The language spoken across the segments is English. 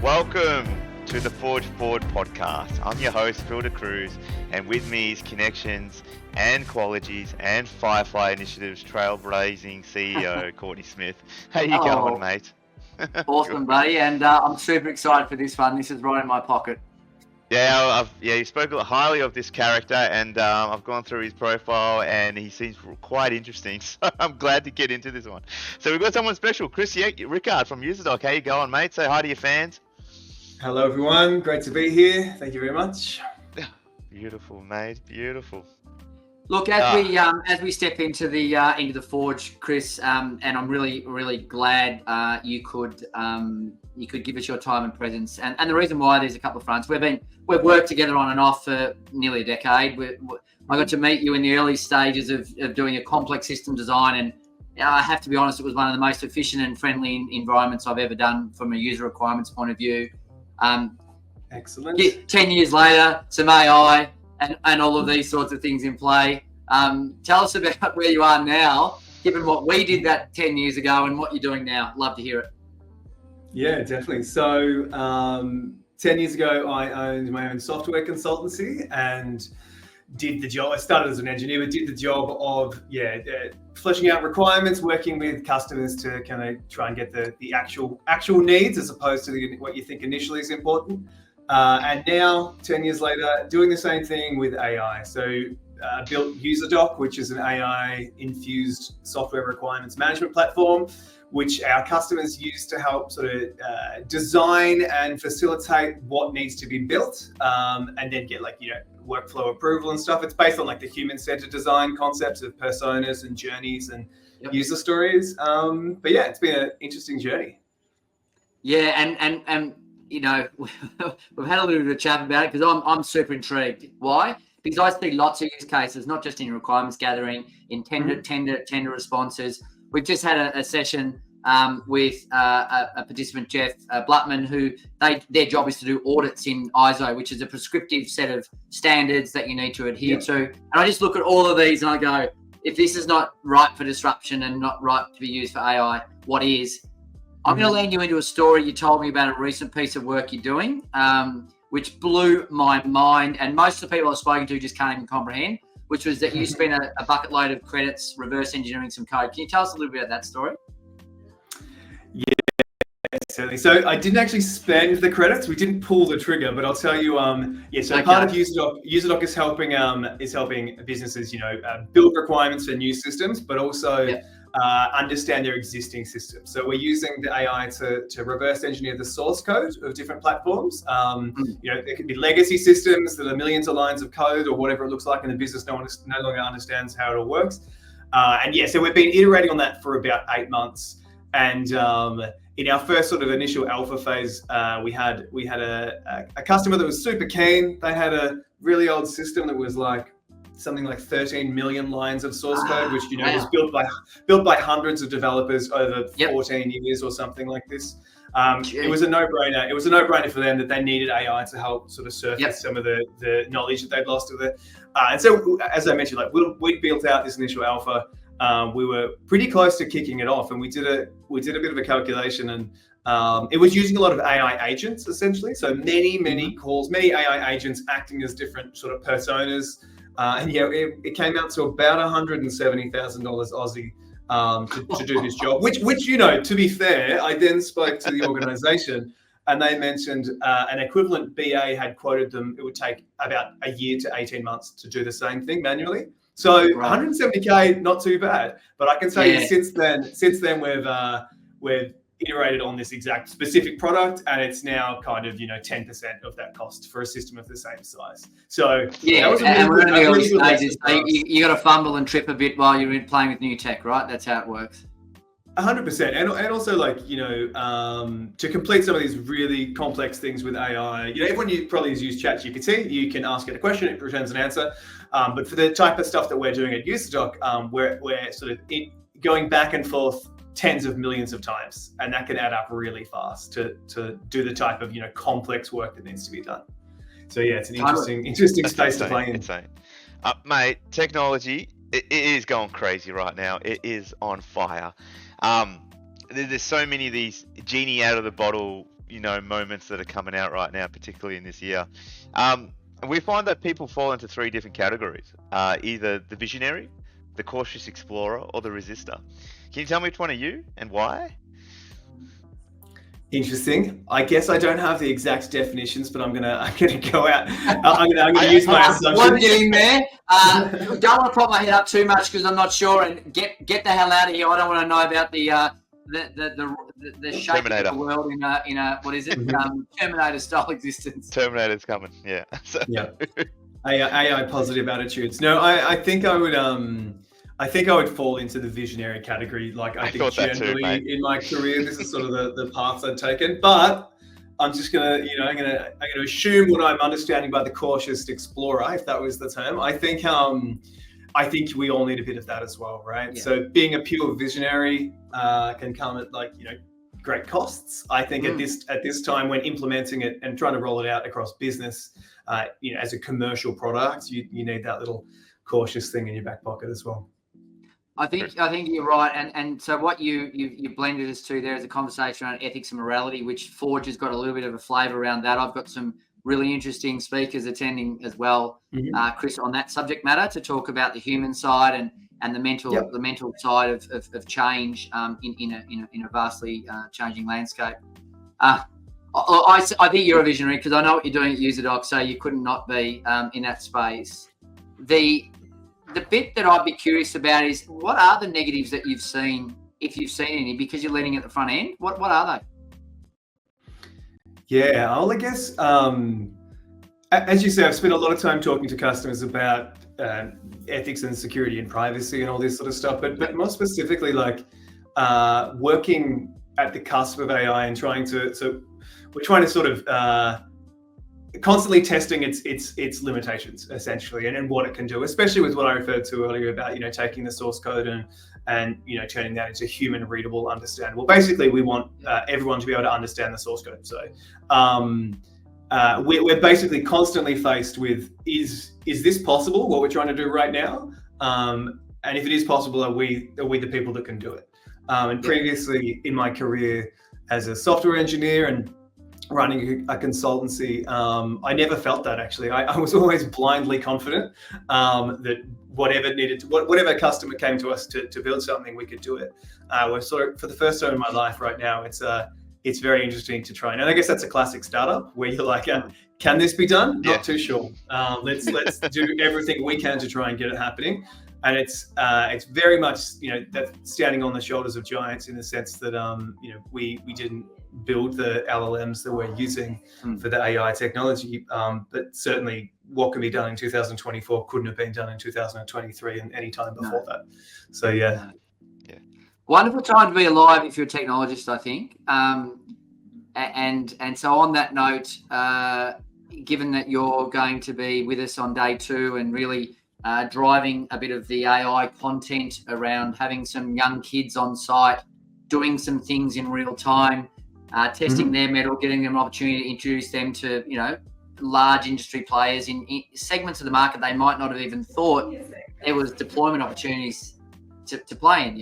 Welcome to the Forge Forward podcast. I'm your host, Phil de Cruz, and with me is Connections and Qualities and Firefly Initiatives Trailblazing CEO, Courtney Smith. How you going, mate? Awesome, buddy, and I'm super excited for this one. This is right in my pocket. Yeah, you spoke highly of this character, and I've gone through his profile, and he seems quite interesting. So I'm glad to get into this one. So we've got someone special, Rickard from UserDoc. How you going, mate? Say hi to your fans. Hello, everyone. Great to be here. Thank you very much. Beautiful, mate. Beautiful. Look, as we step into the Forge, Chris, and I'm really glad you could give us your time and presence. And the reason why, there's a couple of fronts. We've worked together on and off for nearly a decade. I got to meet you in the early stages of doing a complex system design, and I have to be honest, it was one of the most efficient and friendly environments I've ever done from a user requirements point of view. Excellent. 10 years later, some AI and all of these sorts of things in play. Tell us about where you are now, given what we did that 10 years ago and what you're doing now. Love to hear it. Yeah, definitely. So 10 years ago, I owned my own software consultancy and did the job. I started as an engineer, but did the job of fleshing out requirements, working with customers to kind of try and get the actual needs as opposed to what you think initially is important. And now, 10 years later, doing the same thing with AI. So built UserDoc, which is an AI-infused software requirements management platform, which our customers use to help sort of design and facilitate what needs to be built, and then get workflow approval and stuff. It's based on the human-centered design concepts of personas and journeys and user stories. But yeah, it's been an interesting journey. Yeah, and we've had a little bit of a chat about it because I'm super intrigued. Why? Because I see lots of use cases, not just in requirements gathering, in tender responses. We've just had a session with a participant, Jeff Blutman, who their job is to do audits in ISO, which is a prescriptive set of standards that you need to adhere to. And I just look at all of these and I go, if this is not right for disruption and not right to be used for AI, what is? I'm going to land you into a story you told me about a recent piece of work you're doing, which blew my mind. And most of the people I've spoken to just can't even comprehend, which was that you spent a bucket load of credits reverse engineering some code. Can you tell us a little bit about that story? Yeah, certainly. So I didn't actually spend the credits. We didn't pull the trigger, but I'll tell you. Part of UserDoc is helping businesses, build requirements for new systems, but also understand their existing systems. So we're using the AI to reverse engineer the source code of different platforms. There could be legacy systems that are millions of lines of code or whatever it looks like, and the business no longer understands how it all works. So we've been iterating on that for about 8 months. And in our first sort of initial alpha phase, we had a customer that was super keen. They had a really old system that was something like 13 million lines of source code, which was built by hundreds of developers over 14 years or something like this. It was a no-brainer. It was a no-brainer for them that they needed AI to help sort of surface some of the knowledge that they'd lost with it. And so, as I mentioned, we built out this initial alpha. We were pretty close to kicking it off, and we did a bit of a calculation, and it was using a lot of AI agents essentially. So many calls, many AI agents acting as different sort of personas. It came out to about $170,000 Aussie to do this job. Which to be fair, I then spoke to the organisation, and they mentioned an equivalent BA had quoted them. It would take about a year to 18 months to do the same thing manually. So 170K, not too bad. But I can tell you, since then we've iterated on this exact specific product, and it's now kind of 10% of that cost for a system of the same size. So that was we're in the early stages. So you got to fumble and trip a bit while you're playing with new tech, right? That's how it works. 100%, and also to complete some of these really complex things with AI. Everyone probably has used ChatGPT. You can ask it a question, it returns an answer. But for the type of stuff that we're doing at UserDoc, we're sort of going back and forth tens of millions of times, and that can add up really fast to do the type of complex work that needs to be done. So yeah, it's an interesting space to play in. Insane. Mate, technology, it is going crazy right now. It is on fire. There's so many of these genie out of the bottle moments that are coming out right now, particularly in this year. And we find that people fall into three different categories: either the visionary, the cautious explorer, or the resistor. Can you tell me which one are you and why? Interesting. I guess I don't have the exact definitions, but I'm gonna go out. I'm gonna use my assumptions. Want to get in there? Don't want to prop my head up too much because I'm not sure. And get the hell out of here. I don't want to know about the shape Terminator. of the world in a what is it? Terminator style existence. Terminator's coming. Yeah. Yeah. AI positive attitudes. No, I think I would fall into the visionary category. Like I think generally in my career, this is sort of the path I've taken. But I'm just gonna, I'm gonna assume what I'm understanding by the cautious explorer, if that was the term. I think we all need a bit of that as well, right? Yeah. So being a pure visionary can come at great costs. I think at this time when implementing it and trying to roll it out across business, as a commercial product, you need that little cautious thing in your back pocket as well. I think you're right, and so what you blended us to there is a conversation around ethics and morality, which Forge has got a little bit of a flavour around that. I've got some really interesting speakers attending as well, Chris, on that subject matter to talk about the human side and the mental side of change in a vastly changing landscape. I think you're a visionary because I know what you're doing at UserDoc, so you couldn't not be in that space. The bit that I'd be curious about is what are the negatives that you've seen, if you've seen any, because you're leading at the front end? What are they? Yeah, I guess, as you say, I've spent a lot of time talking to customers about ethics and security and privacy and all this sort of stuff, but more specifically, working at the cusp of AI and we're trying to sort of constantly testing its limitations essentially and what it can do, especially with what I referred to earlier about taking the source code and turning that into human readable, understandable. Basically, we want everyone to be able to understand the source code. So we're basically constantly faced with is this possible, what we're trying to do right now, and if it is possible, are we the people that can do it? And previously in my career as a software engineer and running a consultancy, I never felt that actually. I was always blindly confident that whatever customer came to us to build something, we could do it. We're sort of, for the first time in my life right now, it's very interesting to try. And I guess that's a classic startup where you're like, can this be done? Not too sure. Let's do everything we can to try and get it happening. And it's very much, that standing on the shoulders of giants in the sense that, we didn't build the LLMs that we're using for the AI technology. But certainly what can be done in 2024 couldn't have been done in 2023 and any time before that. So, yeah. Wonderful time to be alive if you're a technologist, I think. And so on that note, given that you're going to be with us on day 2 and really driving a bit of the AI content around having some young kids on site, doing some things in real time, testing their mettle, getting them an opportunity to introduce them to, large industry players in segments of the market they might not have even thought there was deployment opportunities to play in,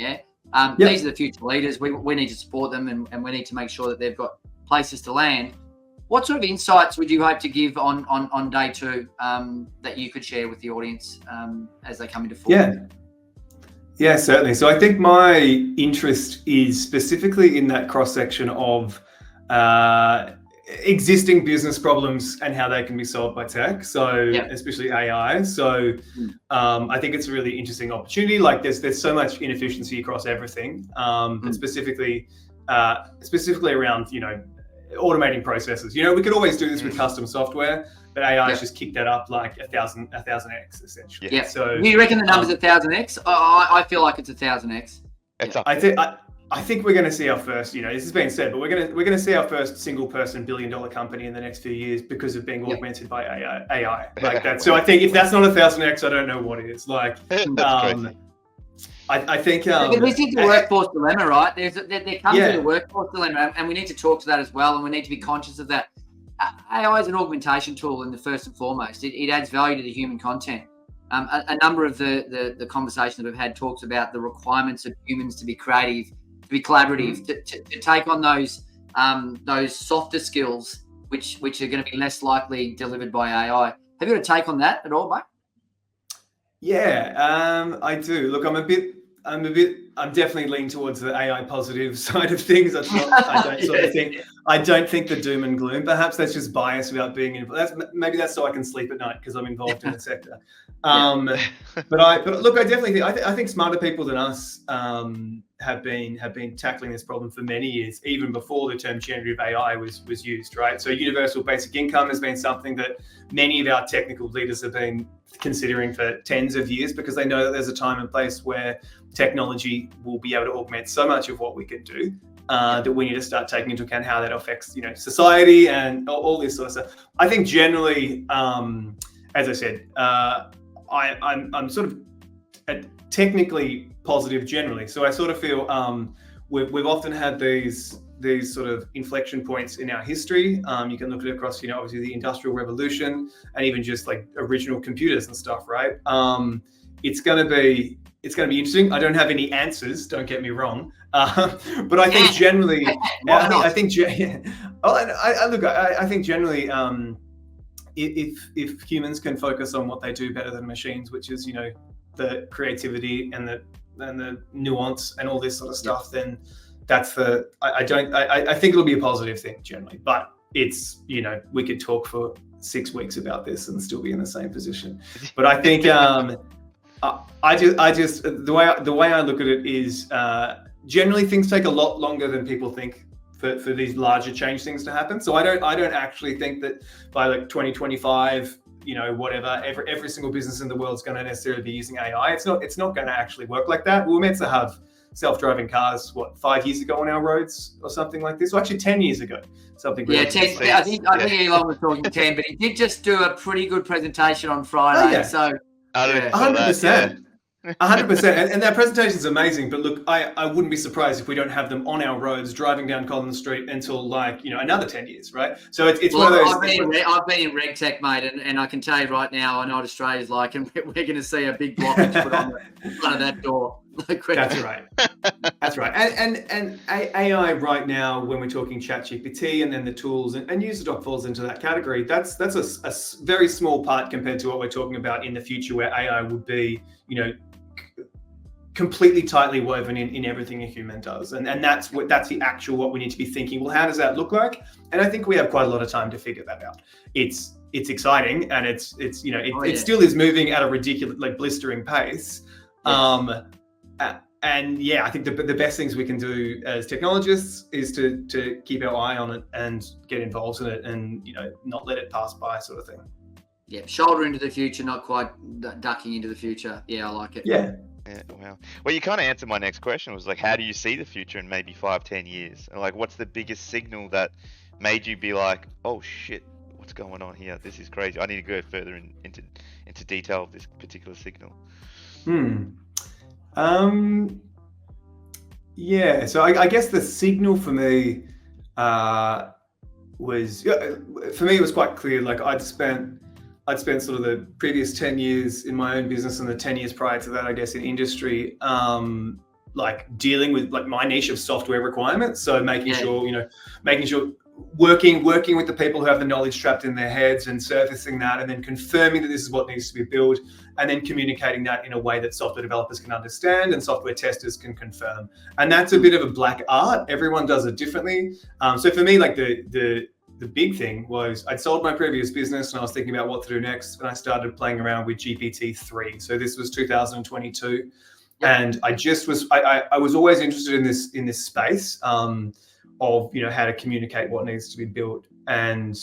These are the future leaders. We need to support them and we need to make sure that they've got places to land. What sort of insights would you hope to give on day 2 that you could share with the audience as they come into Forge? Yeah, certainly. So I think my interest is specifically in that cross-section of existing business problems and how they can be solved by tech. So especially AI. So I think it's a really interesting opportunity. Like there's so much inefficiency across everything, but specifically around, automating processes. We could always do this with custom software, but AI has just kicked that up like 1,000x essentially. Yeah. So do you reckon the number's 1,000x? I feel like it's 1,000x. I think we're going to see our first, this has been said, but we're going to see our first single person $1 billion company in the next few years because of being augmented by AI like that. So I think if that's not 1,000x, I don't know what it is. Like, I think we think the workforce dilemma, right? There comes the workforce dilemma, and we need to talk to that as well, and we need to be conscious of that. AI is an augmentation tool in the first and foremost. It adds value to the human content. A number of the conversations that we've had talks about the requirements of humans to be creative, to be collaborative, to take on those those softer skills, which are going to be less likely delivered by AI. Have you got a take on that at all, mate? Yeah, I do. Look, I'm definitely leaning towards the AI positive side of things. I don't think the doom and gloom. Perhaps that's just bias about being involved. Maybe that's so I can sleep at night because I'm involved in the sector. But look, I definitely think I think smarter people than us have been tackling this problem for many years, even before the term generative AI was used, right? So universal basic income has been something that many of our technical leaders have been considering for tens of years, because they know that there's a time and place where technology will be able to augment so much of what we can do that we need to start taking into account how that affects, society and all this sort of stuff. I think generally, as I said, I'm sort of technically positive generally. So I sort of feel we've often had these sort of inflection points in our history. You can look at it across, obviously the Industrial Revolution and even just like original computers and stuff, right? It's going to be interesting. I don't have any answers, don't get me wrong, but I think generally, I think generally, if humans can focus on what they do better than machines, which is the creativity and the nuance and all this sort of stuff, then that's I think it'll be a positive thing generally. But it's we could talk for 6 weeks about this and still be in the same position. But I think I just the way I look at it is generally things take a lot longer than people think for these larger change things to happen. So I don't actually think that by like 2025, whatever, every single business in the world is going to necessarily be using AI. It's not going to actually work like that. We were meant to have self-driving cars 5 years ago on our roads or something like this, or actually 10 years ago, something. Yeah, 10, I think Elon was talking 10, but he did just do a pretty good presentation on Friday. Oh, yeah. So 100%. 100%, and that presentation is amazing. But look, I wouldn't be surprised if we don't have them on our roads driving down Collins Street until another 10 years, right? So it's one of those. I've been in RegTech, mate, and I can tell you right now, I know what Australia's like, and we're going to see a big blockage put on the front of that door. That's right. That's right. And AI right now, when we're talking ChatGPT and then the tools and UserDoc falls into that category, that's a very small part compared to what we're talking about in the future, where AI would be, completely tightly woven in everything a human does. And that's the actual what we need to be thinking. Well, how does that look like? And I think we have quite a lot of time to figure that out. It's exciting, and it still is moving at a ridiculous, blistering pace. Yes. And yeah, I think the best things we can do as technologists is to keep our eye on it and get involved in it, and not let it pass by, sort of thing. Yeah, shoulder into the future, not quite ducking into the future. Yeah, I like it. Yeah. Yeah, wow. Well, you kind of answered my next question. Was like, how do you see the future in maybe 5-10 years? And what's the biggest signal that made you be like, oh shit, what's going on here? This is crazy. I need to go further into detail of this particular signal. Yeah. So I guess the signal for me was, for me, it was quite clear. I'd spent sort of the previous 10 years in my own business and the 10 years prior to that, I guess, in industry, dealing with my niche of software requirements. So making sure working with the people who have the knowledge trapped in their heads and surfacing that, and then confirming that this is what needs to be built, and then communicating that in a way that software developers can understand and software testers can confirm. And that's a bit of a black art. Everyone does it differently. So for me, the big thing was I'd sold my previous business and I was thinking about what to do next, and I started playing around with GPT-3. So this was 2022, and I was always interested in this space of how to communicate what needs to be built, and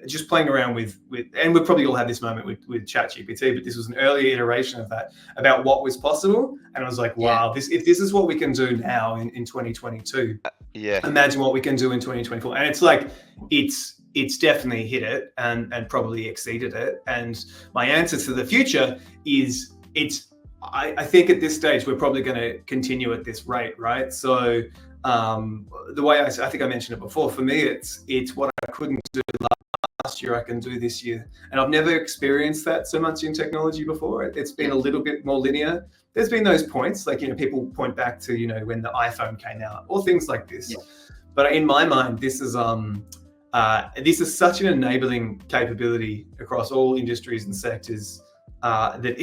just playing around with and we probably all had this moment with ChatGPT, but this was an early iteration of that, about what was possible, and I was like, wow, if this is what we can do now in 2022. Imagine what we can do in 2024. And it's definitely hit it and probably exceeded it. And my answer to the future is I think at this stage we're probably going to continue at this rate, right? So the way I think I mentioned it before, for me it's what I couldn't do last year I can do this year. And I've never experienced that so much in technology before. It's been a little bit more linear. There's been those points, people point back to when the iPhone came out or things like this. But in my mind, this is such an enabling capability across all industries and sectors that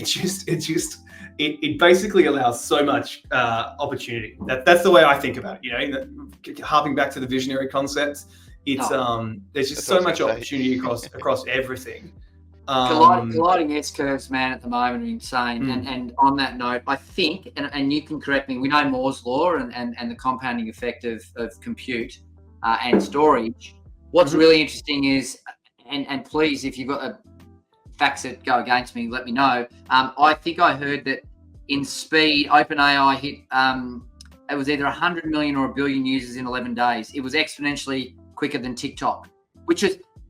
it basically allows so much opportunity. That's the way I think about it. Harping back to the visionary concepts, it's there's just so much opportunity across everything. Colliding S curves, man, at the moment are insane. And on that note, I think, and you can correct me, we know Moore's law and the compounding effect of compute and storage. What's really interesting is, and please, if you've got facts that go against me, let me know. I think I heard that in speed, OpenAI hit, it was either 100 million or 1 billion users in 11 days. It was exponentially quicker than TikTok,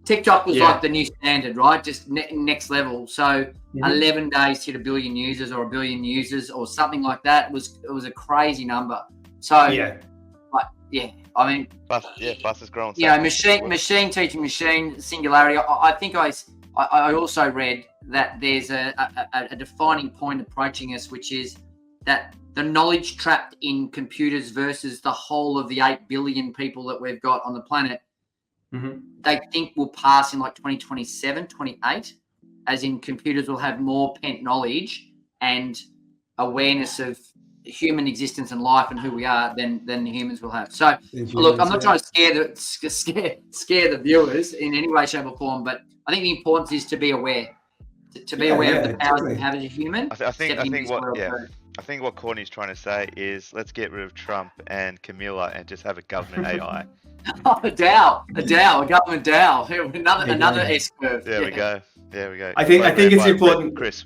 TikTok was like the new standard, right? Just next level. So 11 days hit 1 billion users or 1 billion users or something like that. It was a crazy number. So I mean, fastest growing. Machine teaching machine singularity. I think I also read that there's a defining point approaching us, which is that the knowledge trapped in computers versus the whole of the 8 billion people that we've got on the planet, they think will pass in like 2027, 28, as in computers will have more pent knowledge and awareness of human existence and life and who we are than humans will have. So look, I'm not trying to scare the viewers in any way, shape or form, but I think the importance is to be aware, of the powers we have as a human. I think what Courtney's trying to say is let's get rid of Trump and Camilla and just have a government AI. A government DAO, another S curve. There we go. I think it's important, Chris.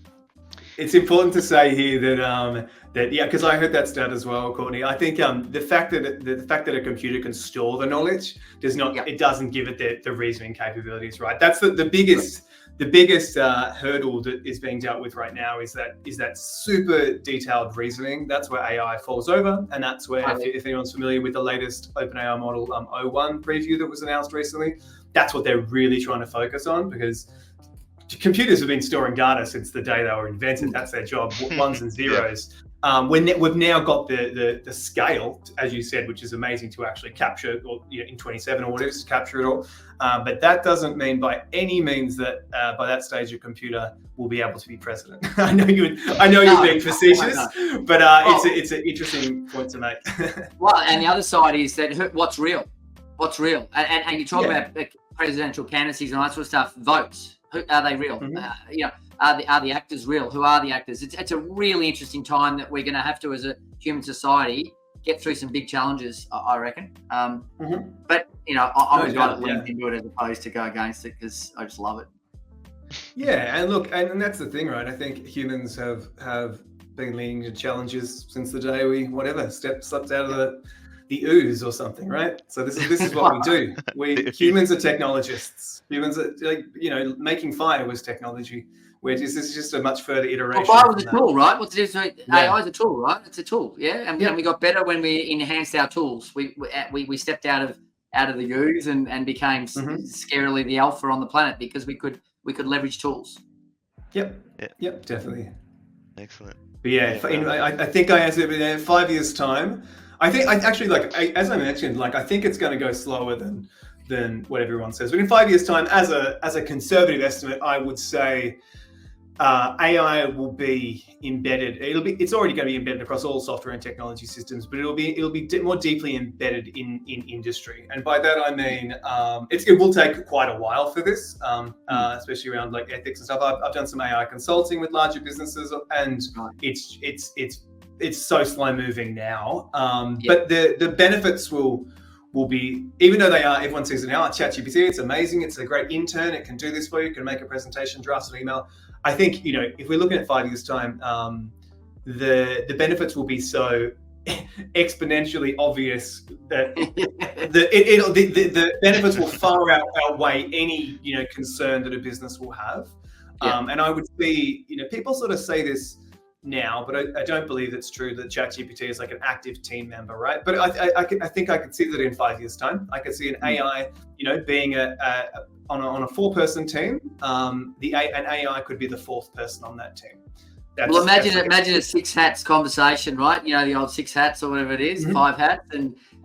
It's important to say here that because I heard that stat as well, Courtney. I think the fact that a computer can store the knowledge it doesn't give it the reasoning capabilities, right? That's the biggest hurdle that is being dealt with right now is that super detailed reasoning. That's where AI falls over, and that's where if anyone's familiar with the latest OpenAI model O1 preview that was announced recently, that's what they're really trying to focus on, because computers have been storing data since the day they were invented. That's their job, ones and zeros. We've now got the scale, as you said, which is amazing to actually capture, or in 27 or whatever, to capture it all. But that doesn't mean by any means that by that stage your computer will be able to be president. I know you're being facetious, but it's an interesting point to make. Well, and the other side is that what's real, and you talk about presidential candidacies and all that sort of stuff. Votes. Are they real? Are the actors real? Who are the actors? It's a really interesting time that we're going to have to, as a human society, get through some big challenges, I reckon. But I'm a guy that leans into it as opposed to go against it, because I just love it. Yeah, and look, and that's the thing, right? I think humans have been leaning into challenges since the day we slept out of the ooze or something, right? So this is what we do. Humans are technologists. Humans are making fire was technology. This is just a much further iteration. Well, fire was a tool, right? What's the difference? AI is a tool, right? It's a tool, and we got better when we enhanced our tools. We stepped out of the ooze and became scarily the alpha on the planet, because we could leverage tools. Yep, definitely. Excellent. But I think I answered it in 5 years' time. I think as I mentioned, I think it's going to go slower than what everyone says. But in 5 years' time, as a conservative estimate, I would say AI will be embedded. It's already going to be embedded across all software and technology systems, but it'll be more deeply embedded in industry. And by that I mean it will take quite a while for this, especially around ethics and stuff. I've done some AI consulting with larger businesses, and it's so slow moving now. But the benefits will be, even though everyone sees it now, ChatGPT, it's amazing. It's a great intern. It can do this for you. It can make a presentation, draft an email. I think, if we're looking at 5 years' time, the benefits will be so exponentially obvious that the benefits will far outweigh any concern that a business will have. And I would see people sort of say this now, but I don't believe it's true that ChatGPT is like an active team member, right? But I think I could see that in 5 years' time. I could see an AI, being on a 4-person team. An AI could be the 4th person on that team. Well, imagine a six hats conversation, right? You know, the old six hats or whatever it is, five hats,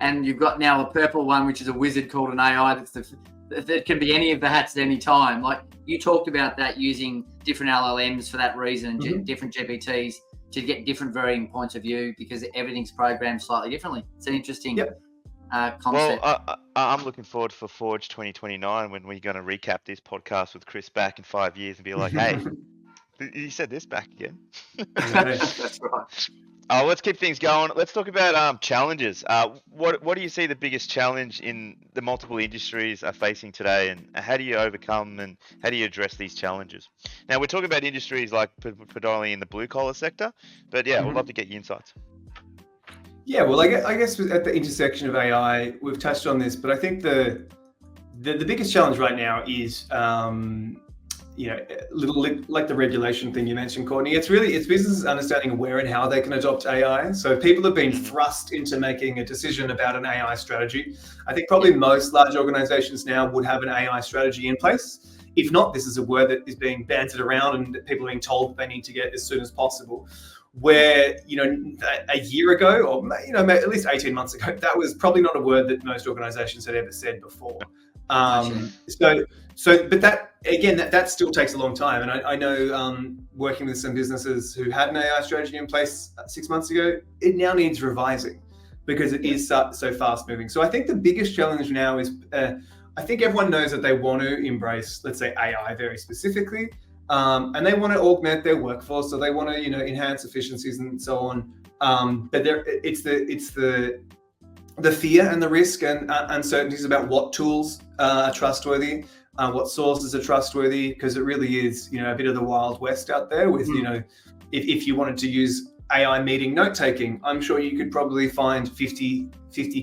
and you've got now a purple one, which is a wizard called an AI. That can be any of the hats at any time. Like you talked about that using different LLMs for that reason, different GPTs to get different varying points of view because everything's programmed slightly differently. It's an interesting concept. Well, I'm looking forward for Forge 2029 when we're going to recap this podcast with Chris back in 5 years and be like, hey, you said this back again. That's right. Let's keep things going. Let's talk about challenges. What do you see the biggest challenge in the multiple industries are facing today, and how do you overcome and how do you address these challenges? Now, we're talking about industries like predominantly in the blue collar sector, but yeah, we'd love to get your insights. Yeah, well, I guess at the intersection of AI, we've touched on this, but I think the biggest challenge right now is like the regulation thing you mentioned, Courtney. It's businesses understanding where and how they can adopt AI. So people have been thrust into making a decision about an AI strategy. I think probably most large organizations now would have an AI strategy in place. If not, this is a word that is being bantered around and that people are being told that they need to get as soon as possible. Where, a year ago, or, at least 18 months ago, that was probably not a word that most organizations had ever said before. But that still takes a long time. And I know working with some businesses who had an AI strategy in place 6 months ago, it now needs revising because it is so fast moving. So I think the biggest challenge now is, I think everyone knows that they want to embrace, let's say, AI very specifically. And they want to augment their workforce, so they want to, enhance efficiencies and so on. But it's the fear and the risk and uncertainties about what tools are trustworthy, what sources are trustworthy, because it really is, a bit of the Wild West out there with, if you wanted to use AI meeting note taking, I'm sure you could probably find 50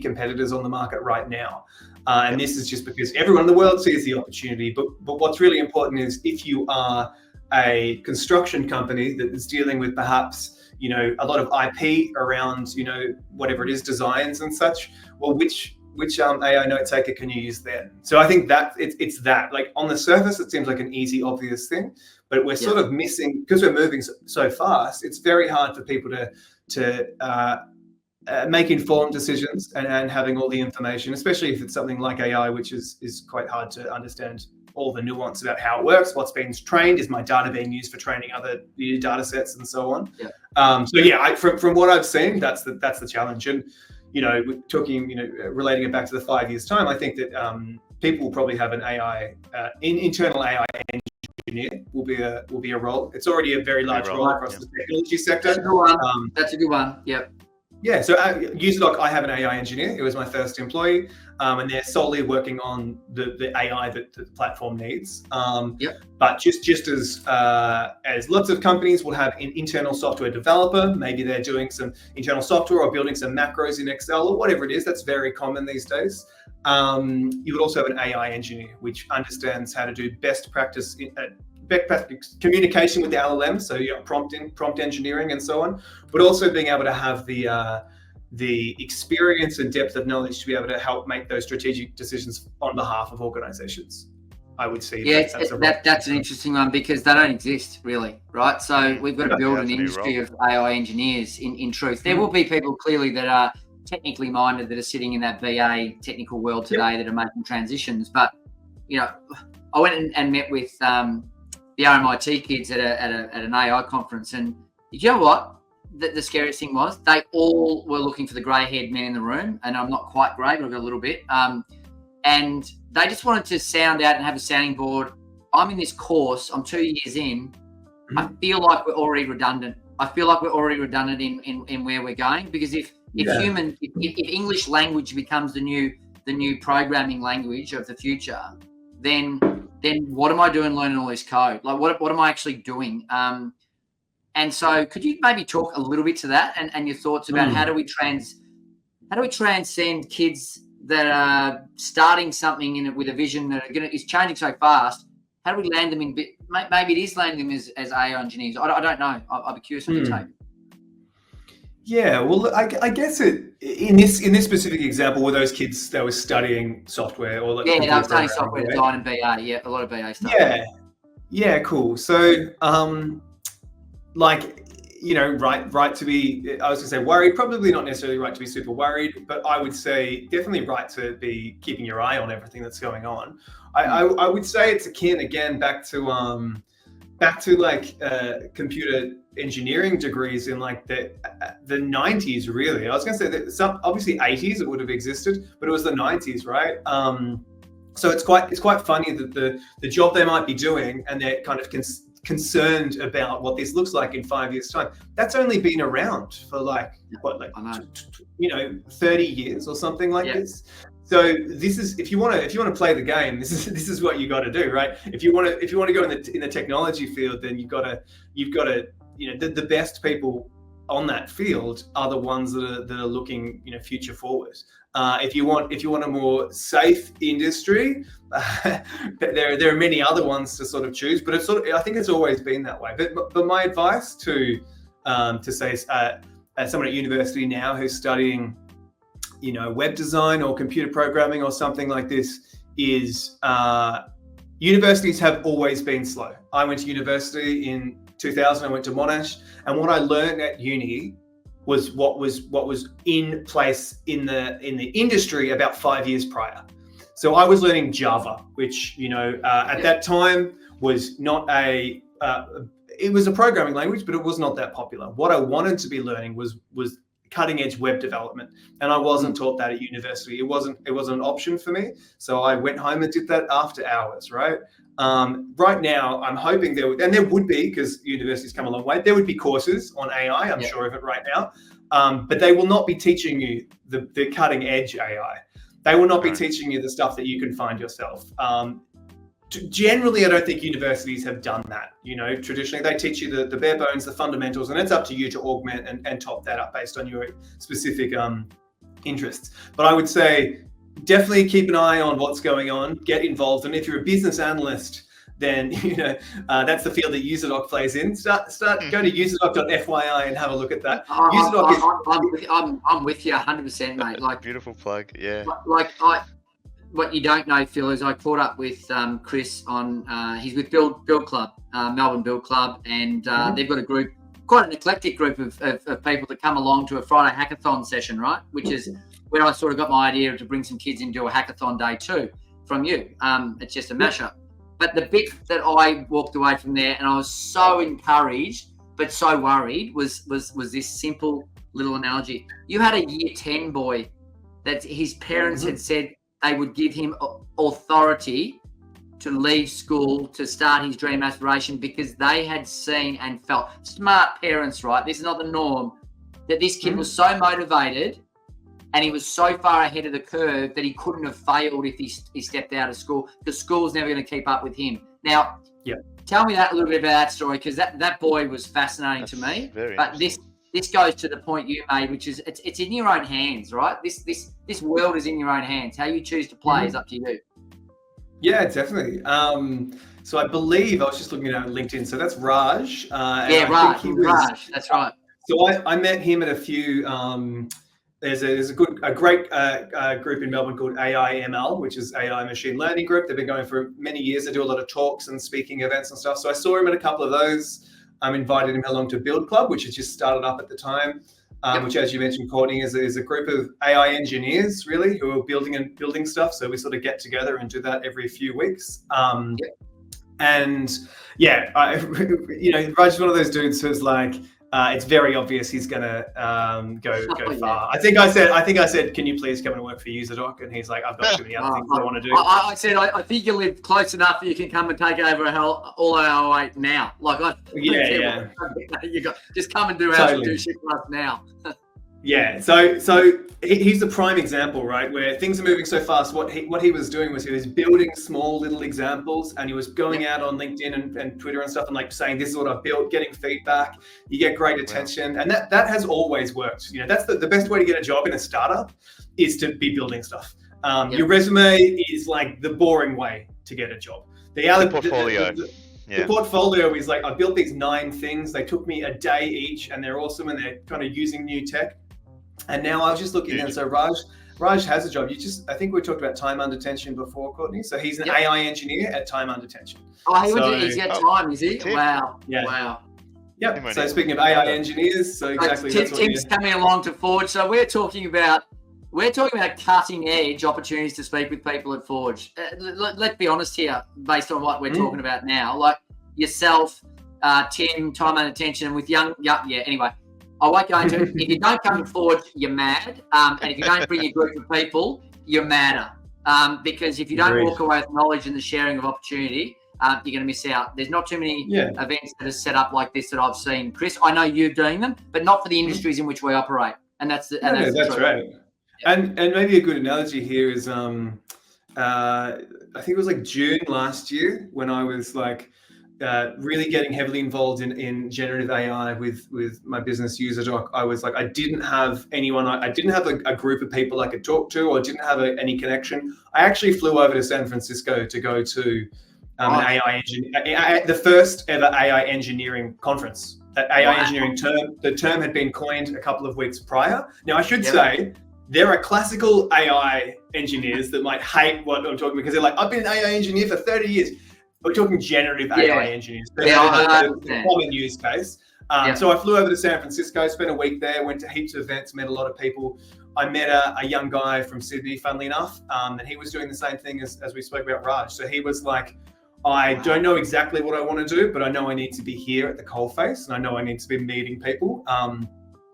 competitors on the market right now. And this is just because everyone in the world sees the opportunity. But what's really important is if you are a construction company that is dealing with perhaps, a lot of IP around, whatever it is, designs and such, well, which AI note taker can you use then? So I think that it's that, like on the surface, it seems like an easy, obvious thing, but we're sort of missing, because we're moving so fast, it's very hard for people to make informed decisions and having all the information, especially if it's something like AI, which is quite hard to understand all the nuance about how it works, what's being trained, is my data being used for training other data sets and so on. From what I've seen, that's the challenge. And talking, relating it back to the 5 years time, I think that people will probably have an AI internal AI engineer will be a role. It's already a very large role across the technology sector. That's a good one. Yep. Yeah, so at UserDoc, I have an AI engineer. It was my first employee, and they're solely working on the AI that the platform needs. But just as lots of companies will have an internal software developer, maybe they're doing some internal software or building some macros in Excel or whatever it is. That's very common these days. You would also have an AI engineer, which understands how to do best practice communication with the LLM, so prompt engineering and so on, but also being able to have the experience and depth of knowledge to be able to help make those strategic decisions on behalf of organizations. I would say that's an interesting one because they don't exist really, right? So we've got to build an industry of AI engineers. In truth, there will be people clearly that are technically minded that are sitting in that BA technical world today that are making transitions. But I went and met with the RMIT kids at an AI conference, and you know what? The scariest thing was they all were looking for the grey-haired men in the room, and I'm not quite grey, but I've got a little bit. And they just wanted to sound out and have a sounding board. I'm in this course. I'm 2 years in. I feel like we're already redundant. In where we're going, because if English language becomes the new programming language of the future, then what am I doing learning all this code? Like, what am I actually doing? And so could you maybe talk a little bit to that and your thoughts about how do we transcend kids that are starting something with a vision that is changing so fast? How do we land them maybe it is landing them as AI engineers? I don't know. I'll be curious on your take. Yeah, well, I guess in this specific example, were those kids that were studying software or they were studying software design and BA, a lot of BA stuff. Yeah, cool. So, right to be, I was going to say worried, probably not necessarily right to be super worried, but I would say definitely right to be keeping your eye on everything that's going on. I would say it's akin again back to like computer engineering degrees in like the 90s, really. I was going to say that some, obviously 80s it would have existed, but it was the 90s, right? So it's quite funny that the job they might be doing, and they're kind of concerned about what this looks like in 5 years' time. That's only been around for like 30 years or something like this. So this is, if you want to play the game, this is what you got to do, right? If you want to go in the technology field, then you've got to the best people on that field are the ones that are looking future forward. If you want a more safe industry, there are many other ones to sort of choose. But I think it's always been that way. But my advice to say someone at university now who's studying web design or computer programming or something like this is universities have always been slow. I went to university in 2000. I went to Monash, and what I learned at uni was what was in place in the industry about 5 years prior. So I was learning Java, which at that time was not it was a programming language, but it was not that popular. What I wanted to be learning was cutting edge web development, and I wasn't taught that at university. It wasn't an option for me, so I went home and did that after hours, right? Right now, I'm hoping there would be, because universities come a long way, there would be courses on AI, I'm sure of it right now, but they will not be teaching you the cutting edge AI. They will not be teaching you the stuff that you can find yourself. Generally, I don't think universities have done that. Traditionally, they teach you the bare bones, the fundamentals, and it's up to you to augment and top that up based on your specific interests. But I would say definitely keep an eye on what's going on, get involved. And if you're a business analyst, then that's the field that UserDoc plays in. Go to userdoc.fyi and have a look at that. I'm with you 100%, mate. Like, beautiful plug, yeah. What you don't know, Phil, is I caught up with Chris on. He's with Build Club, Melbourne Build Club, and they've got a group, quite an eclectic group of people that come along to a Friday hackathon session, right? Which is where I sort of got my idea to bring some kids into a hackathon day too from you. It's just a mashup. But the bit that I walked away from there, and I was so encouraged but so worried, was this simple little analogy. You had a year 10 boy that his parents had said they would give him authority to leave school to start his dream aspiration because they had seen and felt, smart parents, right? This is not the norm, that this kid was so motivated and he was so far ahead of the curve that he couldn't have failed if he stepped out of school, because school's never going to keep up with him. Now, tell me that a little bit about that story, because that boy was fascinating to me. But this goes to the point you made, which is it's in your own hands, right? This world is in your own hands. How you choose to play is up to you. Yeah, definitely. So I believe I was just looking at LinkedIn. So that's Raj. Raj. That's right. So I met him at a few. There's a great group in Melbourne called AIML, which is AI Machine Learning Group. They've been going for many years. They do a lot of talks and speaking events and stuff. So I saw him at a couple of those. Invited him along to Build Club, which had just started up at the time, which, as you mentioned, Courtney, is a group of AI engineers, really, who are building stuff. So we sort of get together and do that every few weeks. And Raj is one of those dudes who's like, it's very obvious he's gonna go far. I think I said, can you please come and work for UserDoc? And he's like, I've got too many other things I want to do. I said, I think you live close enough that you can come and take over all our OA now. Like, just come and do do shit for us now. Yeah, so he's the prime example, right, where things are moving so fast. What he was doing was he was building small little examples, and he was going out on LinkedIn and Twitter and stuff and like saying, this is what I've built, getting feedback. You get great attention, and that has always worked. That's the best way to get a job in a startup, is to be building stuff. Your resume is like the boring way to get a job. The portfolio. The portfolio is like, I built these 9 things. They took me a day each, and they're awesome, and they're kind of using new tech. And now I was just looking, and so Raj has a job. I think we talked about time under tension before, Courtney. So he's an AI engineer at time under tension. He's got time, is he? Wow. Yeah. Wow. Yep. So speaking of AI engineers, so exactly. Tim's coming along to Forge. So we're talking about cutting edge opportunities to speak with people at Forge. Let's be honest here, based on what we're talking about now. Like yourself, Tim, time and attention, and with anyway, I won't go into it. If you don't come to Forge, you're mad. And if you don't bring a group of people, you're madder. Because if you don't walk away with knowledge and the sharing of opportunity, you're going to miss out. There's not too many events that are set up like this that I've seen. Chris, I know you're doing them, but not for the industries in which we operate. And that's right. And maybe a good analogy here is I think it was like June last year when I was like really getting heavily involved in generative AI with my business UserDoc. I was like, I didn't have anyone, I didn't have a group of people I could talk to, or didn't have any connection. I actually flew over to San Francisco to go to the first ever AI engineering conference. That AI engineering term, the term had been coined a couple of weeks prior. Now I should say, there are classical AI engineers that might hate what I'm talking, because they're like, I've been an AI engineer for 30 years. We're talking generative AI engineers. The common use case. So I flew over to San Francisco, spent a week there, went to heaps of events, met a lot of people. I met a young guy from Sydney, funnily enough, and he was doing the same thing as we spoke about Raj. So he was like, I don't know exactly what I want to do, but I know I need to be here at the coalface, and I know I need to be meeting people.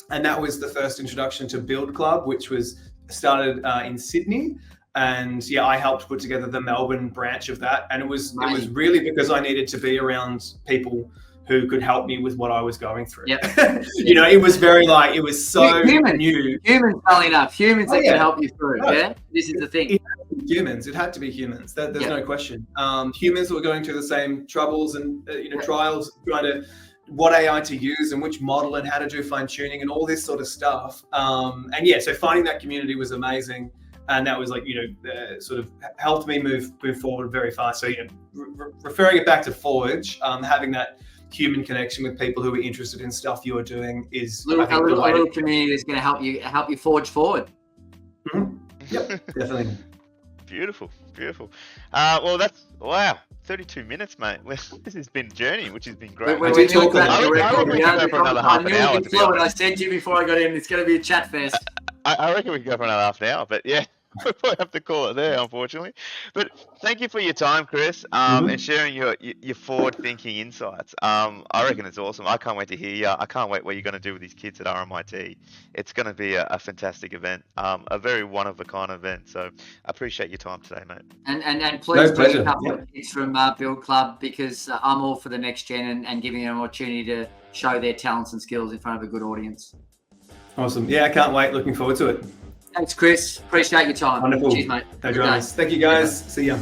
And that was the first introduction to Build Club, which was started in Sydney. And I helped put together the Melbourne branch of that. And it was really because I needed to be around people who could help me with what I was going through. It was very it was so new. Humans, funnily enough, humans that can help you through. This is the thing. It had to be humans. There's no question. Humans were going through the same troubles and trials, trying to what AI to use and which model and how to do fine tuning and all this sort of stuff. So finding that community was amazing. And that was sort of helped me move forward very fast. So, referring it back to Forge, having that human connection with people who are interested in stuff you're doing is a little community is going to help you forge forward. Mm-hmm. Yep, definitely. Beautiful. Well, that's 32 minutes, mate. This has been a journey, which has been great. I knew you could flow it. I said to you before I got in, it's going to be a chat fest. I reckon we could go for another half an hour, but we'll probably have to call it there, unfortunately. But thank you for your time, Chris, and sharing your forward-thinking insights. I reckon it's awesome. I can't wait to hear you. I can't wait what you're going to do with these kids at RMIT. It's going to be a fantastic event, a very one-of-a-kind event. So I appreciate your time today, mate. And please bring a couple of kids from Build Club, because I'm all for the next gen and giving them an opportunity to show their talents and skills in front of a good audience. Awesome. I can't wait. Looking forward to it. Thanks, Chris. Appreciate your time. Wonderful. Cheers, mate. Thank you, guys. See ya.